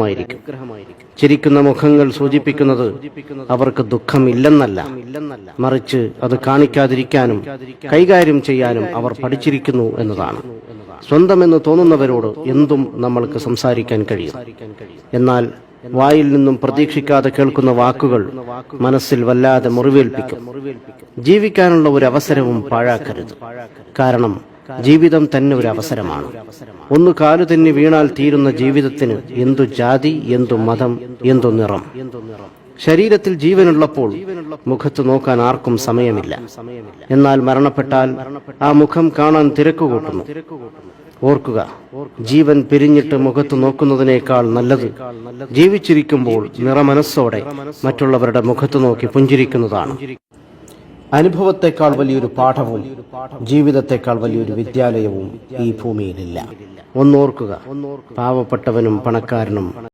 അനുഗ്രഹമായിരിക്കും. ചിരിക്കുന്ന മുഖങ്ങൾ സൂചിപ്പിക്കുന്നത് അവർക്ക് ദുഃഖമില്ലെന്നല്ല, മറിച്ച് അത് കാണിക്കാതിരിക്കാനും കൈകാര്യം ചെയ്യാനും അവർ പഠിച്ചിരിക്കുന്നു എന്നതാണ്. സ്വന്തമെന്ന് തോന്നുന്നവരോട് എന്തും നമ്മൾക്ക് സംസാരിക്കാൻ കഴിയും. എന്നാൽ വായിൽ നിന്നും പ്രതീക്ഷിക്കാതെ കേൾക്കുന്ന വാക്കുകൾ മനസ്സിൽ വല്ലാതെ മുറിവേൽപ്പിക്കും. ജീവിക്കാനുള്ള ഒരു അവസരവും പാഴാക്കരുത്. കാരണം ജീവിതം തന്നെ ഒരു അവസരമാണ്. ഒന്ന് കാലു തെന്നി വീണാൽ തീരുന്ന ജീവിതത്തിന് എന്തു ജാതി, എന്തു മതം, എന്തു നിറം. ശരീരത്തിൽ ജീവനുള്ളപ്പോൾ മുഖത്ത് നോക്കാൻ ആർക്കും സമയമില്ല. എന്നാൽ മരണപ്പെട്ടാൽ ആ മുഖം കാണാൻ തിരക്കുകൂട്ടുന്നു. ഓർക്കുക, ജീവൻ പിരിഞ്ഞിട്ട് മുഖത്ത് നോക്കുന്നതിനേക്കാൾ നല്ലത് ജീവിച്ചിരിക്കുമ്പോൾ നിറമനസ്സോടെ മറ്റുള്ളവരുടെ മുഖത്ത് നോക്കി പുഞ്ചിരിക്കുന്നതാണ്. അനുഭവത്തെക്കാൾ വലിയൊരു പാഠവും ജീവിതത്തെക്കാൾ വലിയൊരു വിദ്യാലയവും ഈ ഭൂമിയിലില്ല. ഒന്നോർക്കുക, പാവപ്പെട്ടവനും പണക്കാരനും